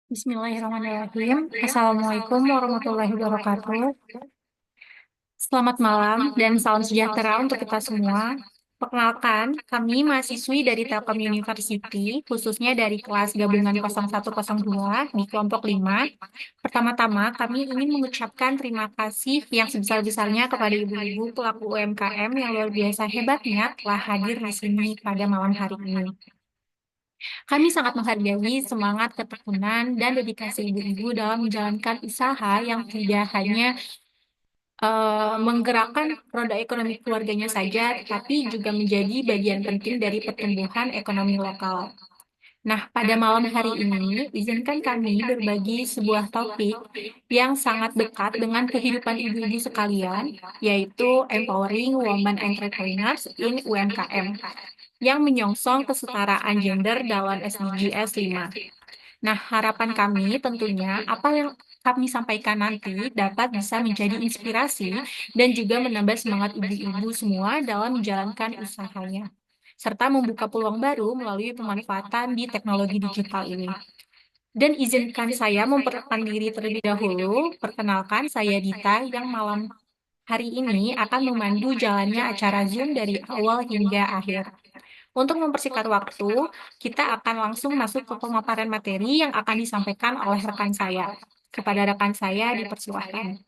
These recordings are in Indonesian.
Bismillahirrahmanirrahim. Assalamualaikum warahmatullahi wabarakatuh. Selamat malam dan salam sejahtera untuk kita semua. Perkenalkan, kami mahasiswi dari Telkom University, khususnya dari kelas gabungan 0102 di kelompok 5. Pertama-tama, kami ingin mengucapkan terima kasih yang sebesar-besarnya kepada ibu-ibu pelaku UMKM yang luar biasa hebatnya telah hadir di sini pada malam hari ini. Kami sangat menghargai semangat ketekunan dan dedikasi ibu-ibu dalam menjalankan usaha yang tidak hanya menggerakkan roda ekonomi keluarganya saja, tapi juga menjadi bagian penting dari pertumbuhan ekonomi lokal. Nah, pada malam hari ini, izinkan kami berbagi sebuah topik yang sangat dekat dengan kehidupan ibu-ibu sekalian, yaitu Empowering Women Entrepreneurs in UMKM, yang menyongsong kesetaraan gender dalam SDGs 5. Nah, harapan kami tentunya apa yang kami sampaikan nanti dapat bisa menjadi inspirasi dan juga menambah semangat ibu-ibu semua dalam menjalankan usahanya, serta membuka peluang baru melalui pemanfaatan di teknologi digital ini. Dan izinkan saya memperkenalkan diri terlebih dahulu. Perkenalkan, saya Dita yang malam hari ini akan memandu jalannya acara Zoom dari awal hingga akhir. Untuk mempersingkat waktu, kita akan langsung masuk ke pemaparan materi yang akan disampaikan oleh rekan saya. Kepada rekan saya dipersilahkan.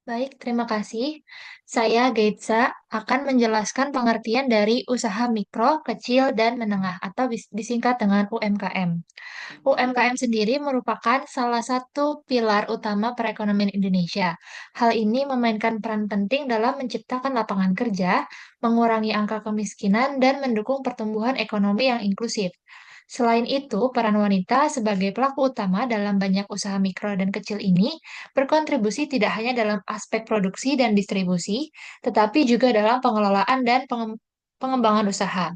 Baik, terima kasih. Saya Geitsa akan menjelaskan pengertian dari usaha mikro, kecil, dan menengah atau disingkat dengan UMKM. UMKM sendiri merupakan salah satu pilar utama perekonomian Indonesia. Hal ini memainkan peran penting dalam menciptakan lapangan kerja, mengurangi angka kemiskinan, dan mendukung pertumbuhan ekonomi yang inklusif. Selain itu, peran wanita sebagai pelaku utama dalam banyak usaha mikro dan kecil ini berkontribusi tidak hanya dalam aspek produksi dan distribusi, tetapi juga dalam pengelolaan dan pengembangan usaha.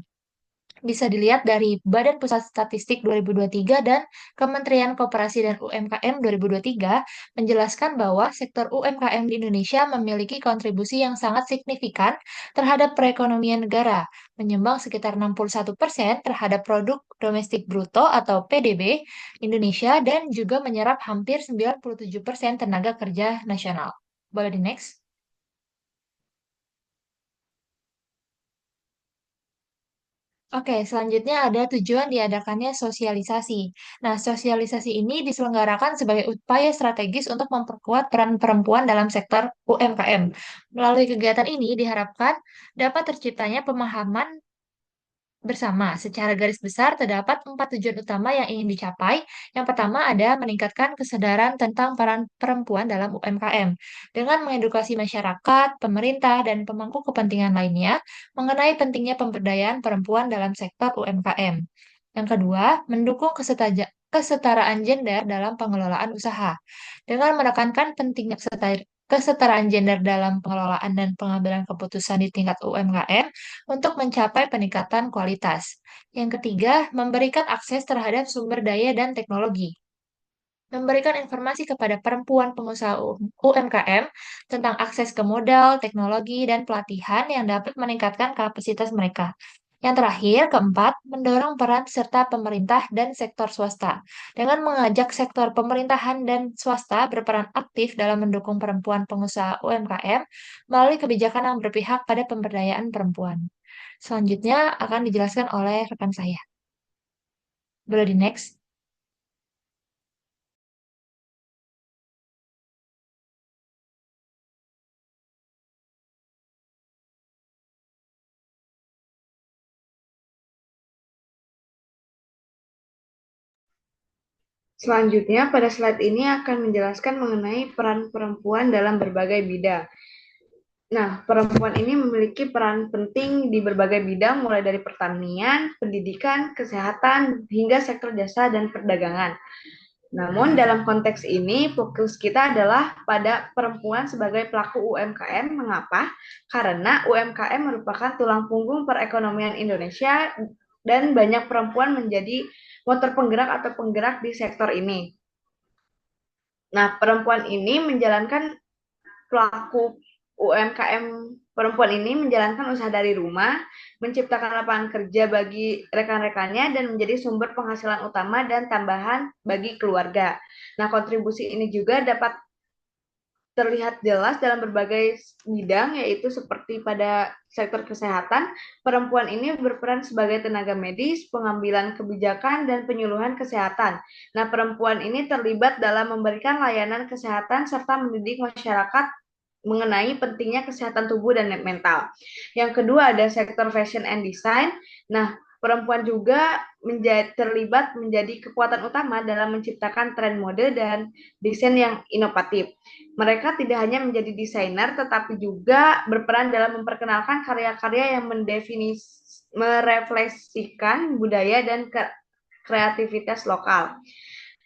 Bisa dilihat dari Badan Pusat Statistik 2023 dan Kementerian Koperasi dan UMKM 2023 menjelaskan bahwa sektor UMKM di Indonesia memiliki kontribusi yang sangat signifikan terhadap perekonomian negara, menyumbang sekitar 61% terhadap produk domestik bruto atau PDB Indonesia dan juga menyerap hampir 97% tenaga kerja nasional. Boleh di next? Oke, selanjutnya ada tujuan diadakannya sosialisasi. Nah, sosialisasi ini diselenggarakan sebagai upaya strategis untuk memperkuat peran perempuan dalam sektor UMKM. Melalui kegiatan ini diharapkan dapat terciptanya pemahaman bersama. Secara garis besar, terdapat 4 tujuan utama yang ingin dicapai. Yang pertama ada meningkatkan kesadaran tentang peran perempuan dalam UMKM dengan mengedukasi masyarakat, pemerintah, dan pemangku kepentingan lainnya mengenai pentingnya pemberdayaan perempuan dalam sektor UMKM. Yang kedua, mendukung kesetaraan gender dalam pengelolaan usaha dengan menekankan pentingnya kesetaraan gender dalam pengelolaan dan pengambilan keputusan di tingkat UMKM untuk mencapai peningkatan kualitas. Yang ketiga, memberikan akses terhadap sumber daya dan teknologi. Memberikan informasi kepada perempuan pengusaha UMKM tentang akses ke modal, teknologi, dan pelatihan yang dapat meningkatkan kapasitas mereka. Yang terakhir, keempat, mendorong peran serta pemerintah dan sektor swasta dengan mengajak sektor pemerintahan dan swasta berperan aktif dalam mendukung perempuan pengusaha UMKM melalui kebijakan yang berpihak pada pemberdayaan perempuan. Selanjutnya akan dijelaskan oleh rekan saya. Boleh di next? Selanjutnya, pada slide ini akan menjelaskan mengenai peran perempuan dalam berbagai bidang. Nah, perempuan ini memiliki peran penting di berbagai bidang, mulai dari pertanian, pendidikan, kesehatan, hingga sektor jasa dan perdagangan. Namun, dalam konteks ini, fokus kita adalah pada perempuan sebagai pelaku UMKM. Mengapa? Karena UMKM merupakan tulang punggung perekonomian Indonesia dan banyak perempuan menjadi motor penggerak atau penggerak di sektor ini. Nah, perempuan ini menjalankan pelaku UMKM perempuan ini menjalankan usaha dari rumah, menciptakan lapangan kerja bagi rekan-rekannya, dan menjadi sumber penghasilan utama dan tambahan bagi keluarga. Nah, kontribusi ini juga dapat terlihat jelas dalam berbagai bidang, yaitu seperti pada sektor kesehatan, perempuan ini berperan sebagai tenaga medis, pengambilan kebijakan, dan penyuluhan kesehatan. Nah, perempuan ini terlibat dalam memberikan layanan kesehatan serta mendidik masyarakat mengenai pentingnya kesehatan tubuh dan mental. Yang kedua ada sektor fashion and design. Nah, perempuan juga terlibat menjadi kekuatan utama dalam menciptakan tren mode dan desain yang inovatif. Mereka tidak hanya menjadi desainer, tetapi juga berperan dalam memperkenalkan karya-karya yang merefleksikan budaya dan kreativitas lokal.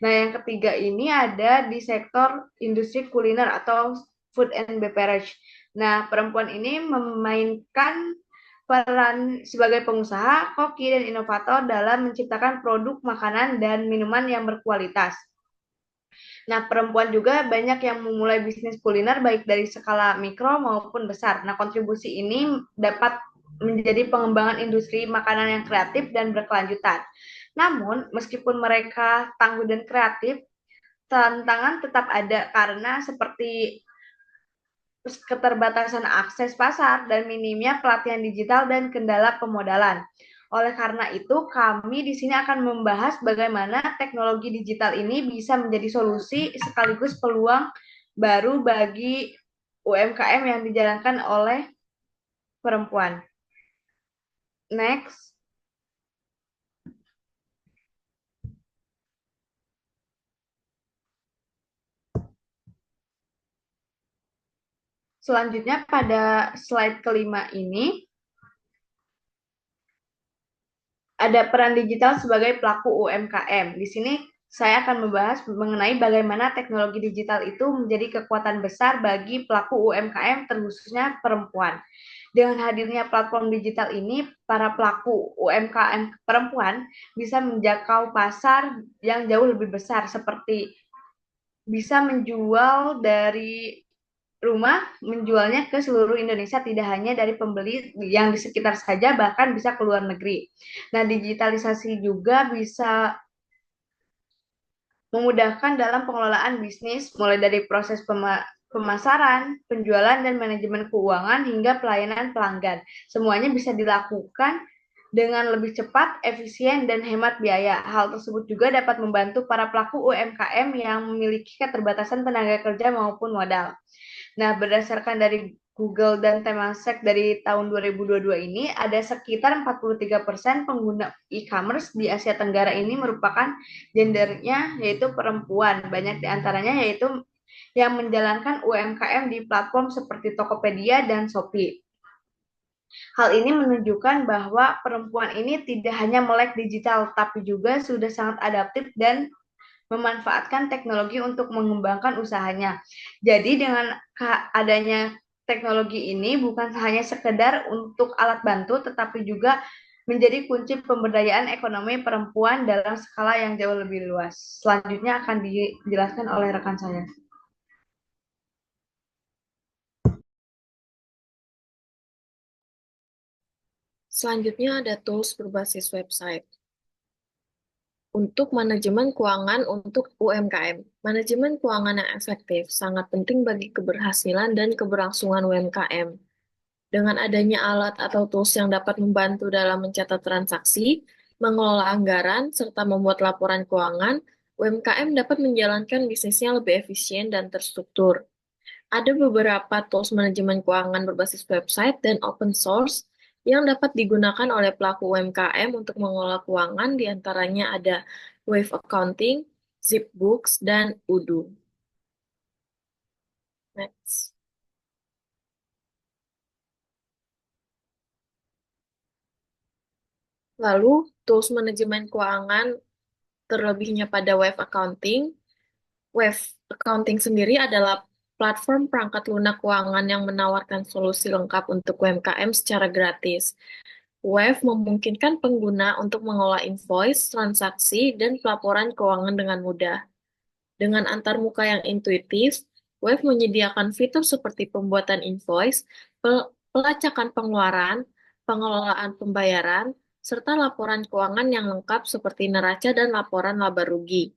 Nah, yang ketiga ini ada di sektor industri kuliner atau food and beverage. Nah, perempuan ini memainkan peran sebagai pengusaha, koki, dan inovator dalam menciptakan produk makanan dan minuman yang berkualitas. Nah, perempuan juga banyak yang memulai bisnis kuliner baik dari skala mikro maupun besar. Nah, kontribusi ini dapat menjadi pengembangan industri makanan yang kreatif dan berkelanjutan. Namun, meskipun mereka tangguh dan kreatif, tantangan tetap ada karena seperti keterbatasan akses pasar dan minimnya pelatihan digital dan kendala pemodalan. Oleh karena itu, kami di sini akan membahas bagaimana teknologi digital ini bisa menjadi solusi sekaligus peluang baru bagi UMKM yang dijalankan oleh perempuan. Next. Selanjutnya pada slide kelima ini ada peran digital sebagai pelaku UMKM. Di sini saya akan membahas mengenai bagaimana teknologi digital itu menjadi kekuatan besar bagi pelaku UMKM, terkhususnya perempuan. Dengan hadirnya platform digital ini, para pelaku UMKM perempuan bisa menjangkau pasar yang jauh lebih besar, seperti bisa menjual dari rumah, menjualnya ke seluruh Indonesia, tidak hanya dari pembeli yang di sekitar saja, bahkan bisa ke luar negeri. Nah, digitalisasi juga bisa memudahkan dalam pengelolaan bisnis, mulai dari proses pemasaran, penjualan, dan manajemen keuangan hingga pelayanan pelanggan. Semuanya bisa dilakukan dengan lebih cepat, efisien, dan hemat biaya. Hal tersebut juga dapat membantu para pelaku UMKM yang memiliki keterbatasan tenaga kerja maupun modal. Nah, berdasarkan dari Google dan Temasek dari tahun 2022 ini, ada sekitar 43% pengguna e-commerce di Asia Tenggara ini merupakan gendernya yaitu perempuan. Banyak di antaranya yaitu yang menjalankan UMKM di platform seperti Tokopedia dan Shopee. Hal ini menunjukkan bahwa perempuan ini tidak hanya melek digital, tapi juga sudah sangat adaptif dan memanfaatkan teknologi untuk mengembangkan usahanya. Jadi dengan adanya teknologi ini bukan hanya sekedar untuk alat bantu, tetapi juga menjadi kunci pemberdayaan ekonomi perempuan dalam skala yang jauh lebih luas. Selanjutnya akan dijelaskan oleh rekan saya. Selanjutnya ada tools berbasis website. Untuk manajemen keuangan untuk UMKM. Manajemen keuangan yang efektif sangat penting bagi keberhasilan dan keberlangsungan UMKM. Dengan adanya alat atau tools yang dapat membantu dalam mencatat transaksi, mengelola anggaran, serta membuat laporan keuangan, UMKM dapat menjalankan bisnisnya lebih efisien dan terstruktur. Ada beberapa tools manajemen keuangan berbasis website dan open source yang dapat digunakan oleh pelaku UMKM untuk mengelola keuangan, diantaranya ada Wave Accounting, ZipBooks, dan Udo. Next. Lalu, tools manajemen keuangan terlebihnya pada Wave Accounting. Wave Accounting sendiri adalah platform perangkat lunak keuangan yang menawarkan solusi lengkap untuk UMKM secara gratis. Wave memungkinkan pengguna untuk mengolah invoice, transaksi, dan pelaporan keuangan dengan mudah. Dengan antarmuka yang intuitif, Wave menyediakan fitur seperti pembuatan invoice, pelacakan pengeluaran, pengelolaan pembayaran, serta laporan keuangan yang lengkap seperti neraca dan laporan laba rugi.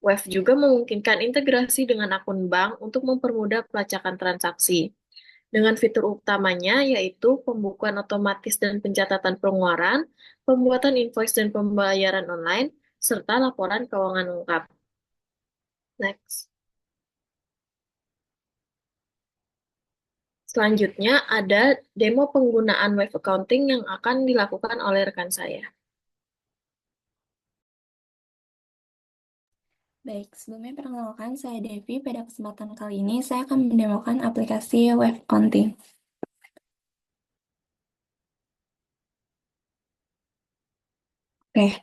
Wave juga memungkinkan integrasi dengan akun bank untuk mempermudah pelacakan transaksi. Dengan fitur utamanya yaitu pembukuan otomatis dan pencatatan pengeluaran, pembuatan invoice dan pembayaran online, serta laporan keuangan lengkap. Next. Selanjutnya ada demo penggunaan Wave Accounting yang akan dilakukan oleh rekan saya. Baik, sebelumnya perkenalkan saya Devi. Pada kesempatan kali ini saya akan mendemokan aplikasi Wave Accounting. Oke,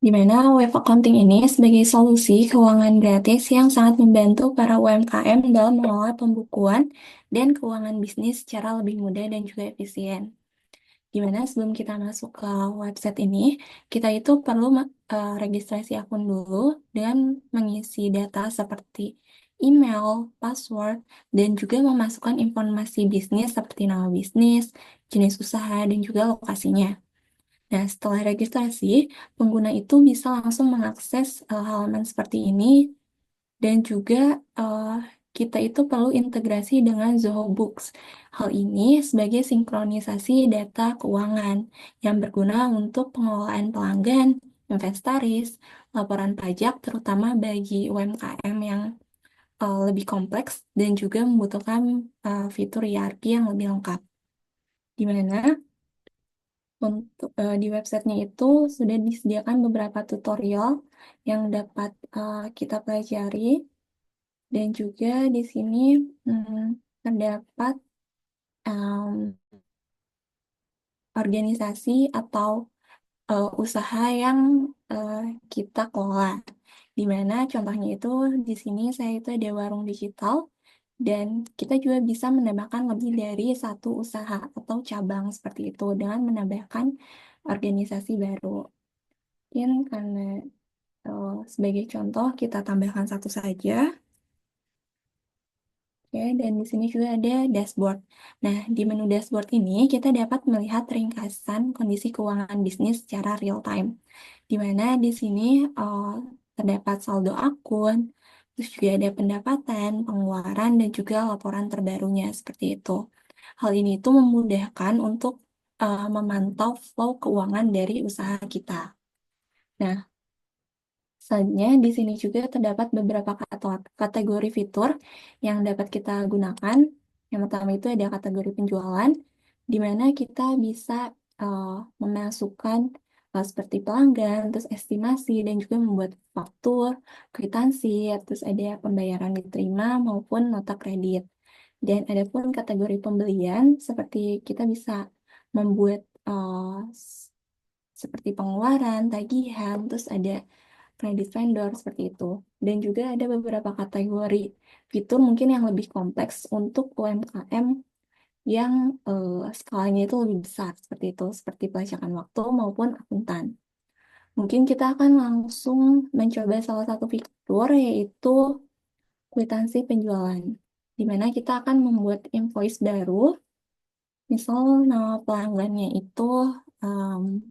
di mana Wave Accounting ini sebagai solusi keuangan gratis yang sangat membantu para UMKM dalam mengelola pembukuan dan keuangan bisnis secara lebih mudah dan juga efisien. Di mana sebelum kita masuk ke website ini, kita itu perlu registrasi akun dulu dan mengisi data seperti email, password, dan juga memasukkan informasi bisnis seperti nama bisnis, jenis usaha, dan juga lokasinya. Nah, setelah registrasi, pengguna itu bisa langsung mengakses halaman seperti ini dan juga kita itu perlu integrasi dengan Zoho Books. Hal ini sebagai sinkronisasi data keuangan yang berguna untuk pengelolaan pelanggan, inventaris, laporan pajak, terutama bagi UMKM yang lebih kompleks dan juga membutuhkan fitur ERP yang lebih lengkap. Di mana untuk di websitenya itu sudah disediakan beberapa tutorial yang dapat kita pelajari dan juga di sini terdapat em, organisasi atau usaha yang eh, kita kelola. Di mana contohnya itu di sini saya itu ada warung digital dan kita juga bisa menambahkan lebih dari satu usaha atau cabang seperti itu dengan menambahkan organisasi baru. Mungkin karena sebagai contoh kita tambahkan satu saja. Oke, dan di sini juga ada dashboard. Nah, di menu dashboard ini kita dapat melihat ringkasan kondisi keuangan bisnis secara real time. Di mana di sini terdapat saldo akun, terus juga ada pendapatan, pengeluaran, dan juga laporan terbarunya seperti itu. Hal ini itu memudahkan untuk memantau flow keuangan dari usaha kita. Nah, selanjutnya, di sini juga terdapat beberapa kategori fitur yang dapat kita gunakan. Yang pertama itu ada kategori penjualan, di mana kita bisa uh, memasukkan seperti pelanggan, terus estimasi, dan juga membuat faktur, kwitansi, terus ada pembayaran diterima maupun nota kredit. Dan ada pun kategori pembelian, seperti kita bisa membuat seperti pengeluaran, tagihan, terus ada kredit vendor seperti itu. Dan juga ada beberapa kategori fitur mungkin yang lebih kompleks untuk UMKM yang skalanya itu lebih besar seperti itu, seperti pelacakan waktu maupun akuntan. Mungkin kita akan langsung mencoba salah satu fitur yaitu kwitansi penjualan, di mana kita akan membuat invoice baru. Misal nama pelanggannya itu um,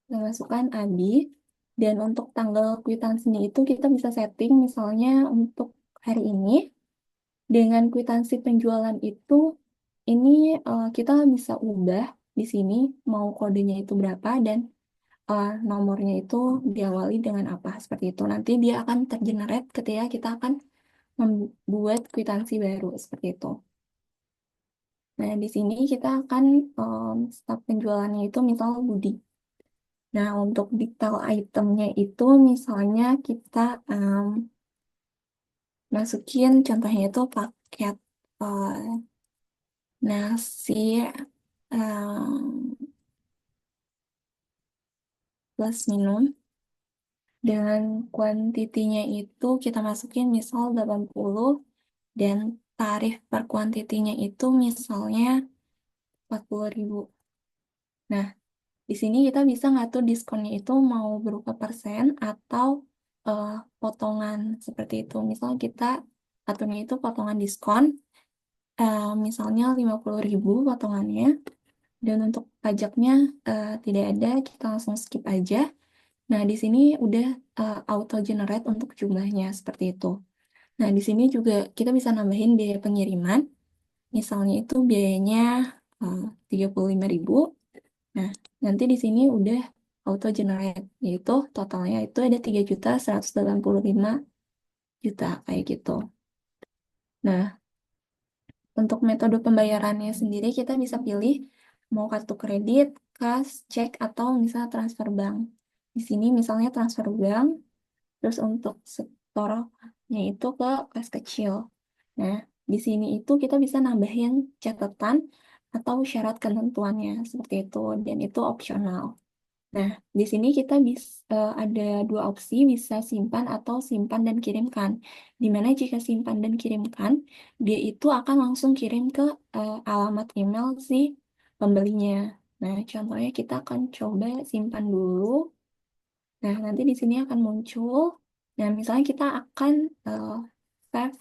memasukkan Abi, dan untuk tanggal kwitansinya itu kita bisa setting misalnya untuk hari ini dengan kwitansi penjualan itu ini kita bisa ubah di sini mau kodenya itu berapa dan nomornya itu diawali dengan apa seperti itu. Nanti dia akan tergenerate ketika kita akan membuat kwitansi baru seperti itu. Nah, di sini kita akan start penjualannya itu misal Budi. Nah, untuk detail itemnya itu misalnya kita masukin contohnya itu paket eh, nasi plus minum dengan kuantitinya itu kita masukin misal 80 dan tarif per kuantitinya itu misalnya 40.000. Nah, di sini kita bisa ngatur diskonnya itu mau berupa persen atau eh, potongan seperti itu. Misal kita aturnya itu potongan diskon, misalnya 50.000 potongannya, dan untuk pajaknya tidak ada, kita langsung skip aja. Nah, di sini udah auto generate untuk jumlahnya seperti itu. Nah, di sini juga kita bisa nambahin biaya pengiriman. Misalnya itu biayanya 35.000. Nah, nanti di sini udah auto generate, yaitu totalnya itu ada 3.185.000 kayak gitu. Nah, untuk metode pembayarannya sendiri kita bisa pilih mau kartu kredit, kas, cek, atau misalnya transfer bank. Di sini misalnya transfer bank, terus untuk setornya itu ke kas kecil. Nah, di sini itu kita bisa nambahin catatan atau syarat ketentuannya seperti itu, dan itu opsional. Nah, di sini kita bisa ada dua opsi, bisa simpan atau simpan dan kirimkan. Dimana jika simpan dan kirimkan, dia itu akan langsung kirim ke alamat email si pembelinya. Nah, contohnya kita akan coba simpan dulu. Nah, nanti di sini akan muncul. Nah, misalnya kita akan eh, save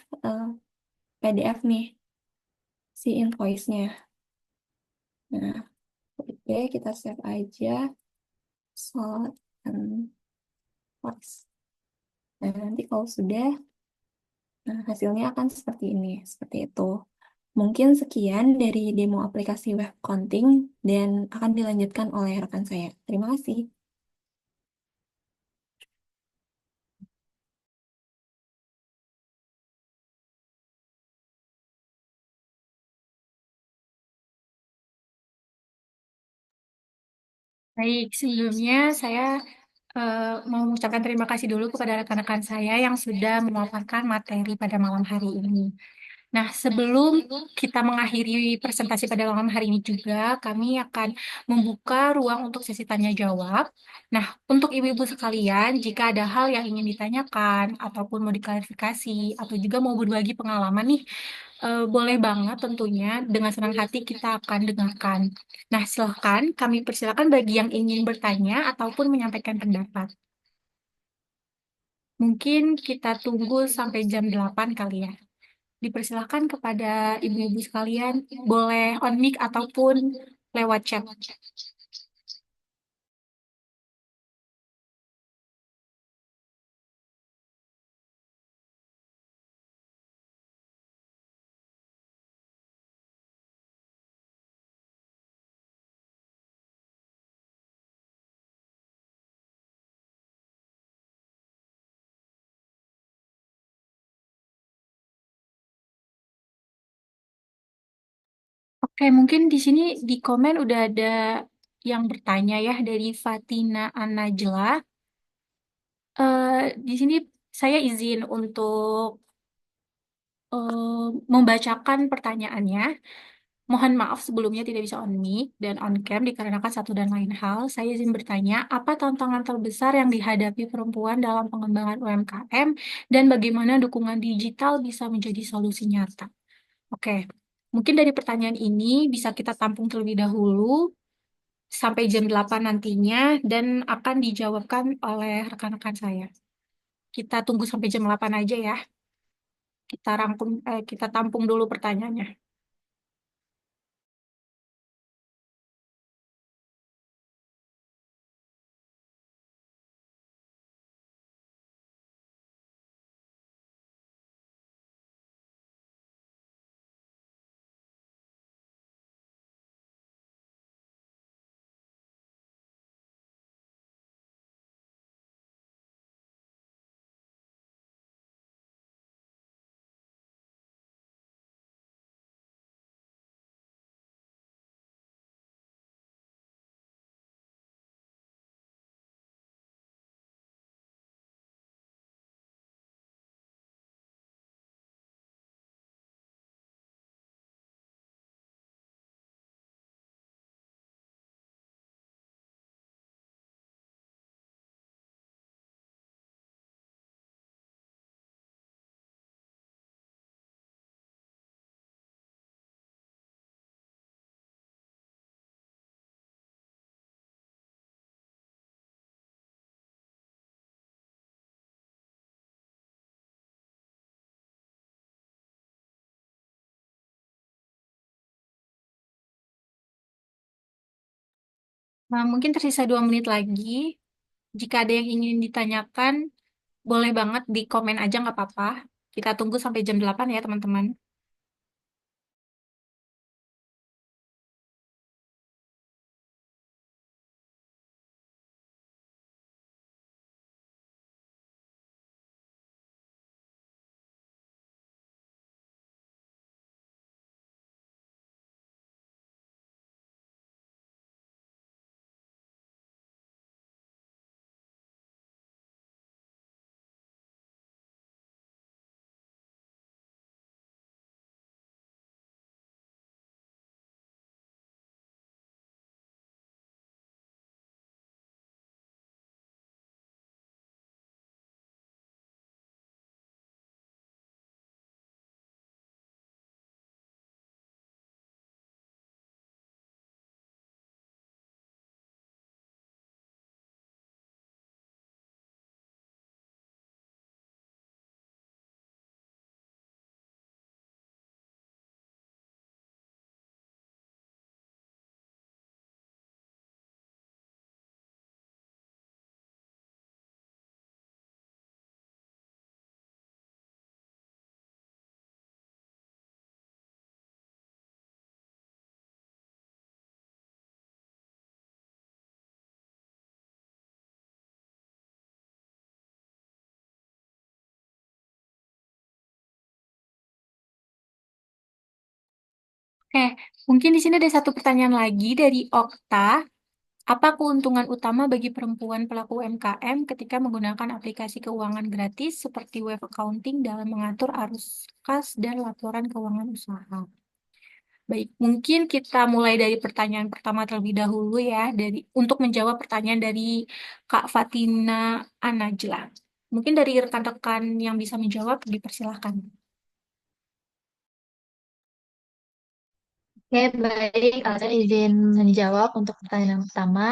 PDF nih, si invoice-nya. Nah, oke, kita save aja. Slot and invoice. Nah, nanti kalau sudah, nah, hasilnya akan seperti ini, seperti itu. Mungkin sekian dari demo aplikasi web accounting dan akan dilanjutkan oleh rekan saya. Terima kasih. Baik, sebelumnya saya mau mengucapkan terima kasih dulu kepada rekan-rekan saya yang sudah memaparkan materi pada malam hari ini. Nah, sebelum kita mengakhiri presentasi pada malam hari ini juga, kami akan membuka ruang untuk sesi tanya jawab. Nah, untuk ibu-ibu sekalian, jika ada hal yang ingin ditanyakan, ataupun mau diklarifikasi, atau juga mau berbagi pengalaman nih, boleh banget tentunya dengan senang hati kita akan dengarkan. Nah, silahkan kami persilakan bagi yang ingin bertanya ataupun menyampaikan pendapat. Mungkin kita tunggu sampai jam 8 kali ya. Dipersilahkan kepada ibu-ibu sekalian, boleh on mic ataupun lewat chat. Oke, mungkin di sini di komen udah ada yang bertanya ya dari Fatina Anajla. Di sini saya izin untuk membacakan pertanyaannya. Mohon maaf sebelumnya tidak bisa on mic dan on cam dikarenakan satu dan lain hal. Saya izin bertanya, apa tantangan terbesar yang dihadapi perempuan dalam pengembangan UMKM dan bagaimana dukungan digital bisa menjadi solusi nyata? Oke, mungkin dari pertanyaan ini bisa kita tampung terlebih dahulu sampai jam 8 nantinya dan akan dijawabkan oleh rekan-rekan saya. Kita tunggu sampai jam 8 aja ya. Kita tampung dulu pertanyaannya. Nah, mungkin tersisa 2 menit lagi. Jika ada yang ingin ditanyakan, boleh banget di komen aja nggak apa-apa. Kita tunggu sampai jam 8 ya, teman-teman. Oke, mungkin di sini ada satu pertanyaan lagi dari Okta. Apa keuntungan utama bagi perempuan pelaku UMKM ketika menggunakan aplikasi keuangan gratis seperti web accounting dalam mengatur arus kas dan laporan keuangan usaha? Baik, mungkin kita mulai dari pertanyaan pertama terlebih dahulu ya, untuk menjawab pertanyaan dari Kak Fatina Anajla. Mungkin dari rekan-rekan yang bisa menjawab, dipersilahkan. Oke, baik. Saya izin menjawab untuk pertanyaan yang pertama.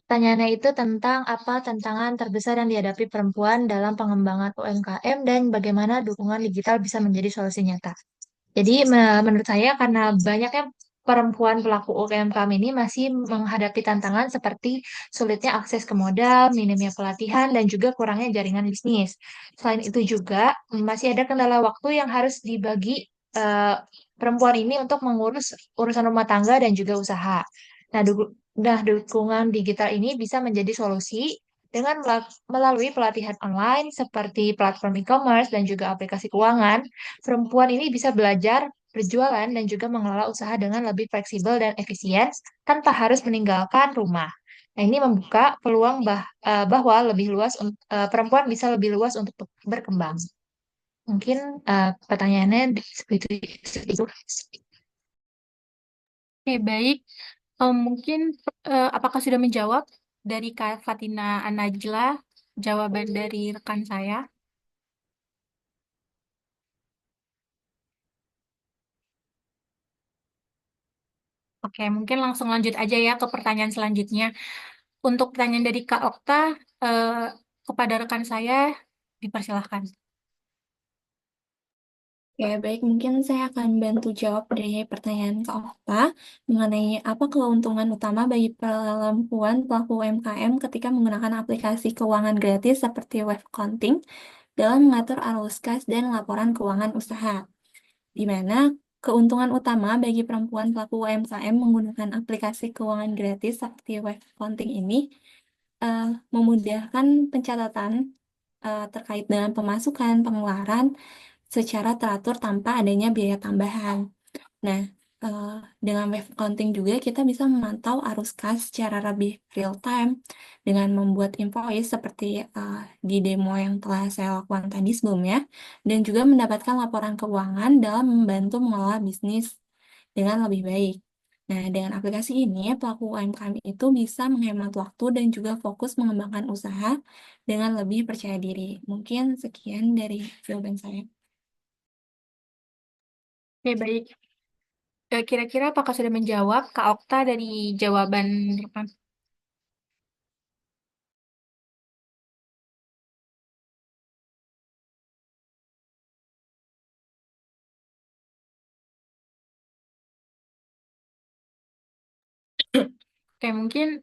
Pertanyaannya itu tentang apa tantangan terbesar yang dihadapi perempuan dalam pengembangan UMKM dan bagaimana dukungan digital bisa menjadi solusi nyata. Jadi menurut saya karena banyaknya perempuan pelaku UMKM ini masih menghadapi tantangan seperti sulitnya akses ke modal, minimnya pelatihan, dan juga kurangnya jaringan bisnis. Selain itu juga masih ada kendala waktu yang harus dibagi eh, perempuan ini untuk mengurus urusan rumah tangga dan juga usaha. Nah, dukungan digital ini bisa menjadi solusi dengan melalui pelatihan online seperti platform e-commerce dan juga aplikasi keuangan. Perempuan ini bisa belajar berjualan dan juga mengelola usaha dengan lebih fleksibel dan efisien tanpa harus meninggalkan rumah. Nah, ini membuka peluang bahwa perempuan bisa lebih luas untuk berkembang. Mungkin pertanyaannya seperti itu. Oke, baik. Mungkin apakah sudah menjawab dari Kak Fatina Anajla jawaban dari rekan saya? Oke, mungkin langsung lanjut aja ya ke pertanyaan selanjutnya. Untuk pertanyaan dari Kak Okta, eh, kepada rekan saya, dipersilahkan. Ya, baik. Mungkin saya akan bantu jawab dari pertanyaan Kak Okta mengenai apa keuntungan utama bagi perempuan pelaku UMKM ketika menggunakan aplikasi keuangan gratis seperti web accounting dalam mengatur arus kas dan laporan keuangan usaha. Di mana keuntungan utama bagi perempuan pelaku UMKM menggunakan aplikasi keuangan gratis seperti web accounting ini eh, memudahkan pencatatan terkait dengan pemasukan, pengeluaran, secara teratur tanpa adanya biaya tambahan. Nah, eh, dengan web accounting juga kita bisa memantau arus kas secara lebih real time dengan membuat invoice seperti di demo yang telah saya lakukan tadi sebelumnya, dan juga mendapatkan laporan keuangan dalam membantu mengelola bisnis dengan lebih baik. Nah, dengan aplikasi ini, pelaku UMKM itu bisa menghemat waktu dan juga fokus mengembangkan usaha dengan lebih percaya diri. Mungkin sekian dari jawaban saya. Oke, baik. Kira-kira apakah sudah menjawab Kak Okta dari jawaban rekan? Oke, mungkin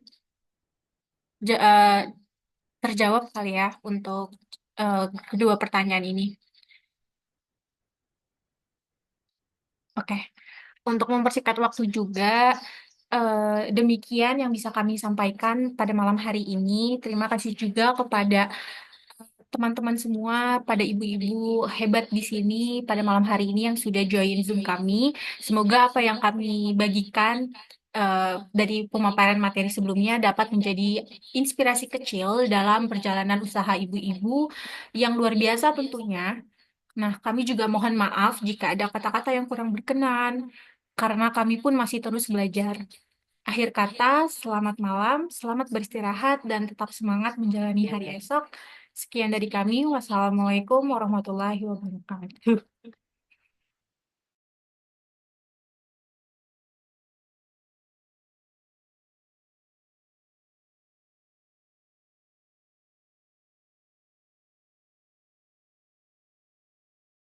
ja- eh, terjawab kali ya untuk eh, kedua pertanyaan ini. Oke, untuk mempersingkat waktu juga, demikian yang bisa kami sampaikan pada malam hari ini. Terima kasih juga kepada teman-teman semua, pada ibu-ibu hebat di sini pada malam hari ini yang sudah join Zoom kami. Semoga apa yang kami bagikan dari pemaparan materi sebelumnya dapat menjadi inspirasi kecil dalam perjalanan usaha ibu-ibu yang luar biasa tentunya. Nah, kami juga mohon maaf jika ada kata-kata yang kurang berkenan, karena kami pun masih terus belajar. Akhir kata, selamat malam, selamat beristirahat, dan tetap semangat menjalani hari esok. Sekian dari kami. Wassalamualaikum warahmatullahi wabarakatuh.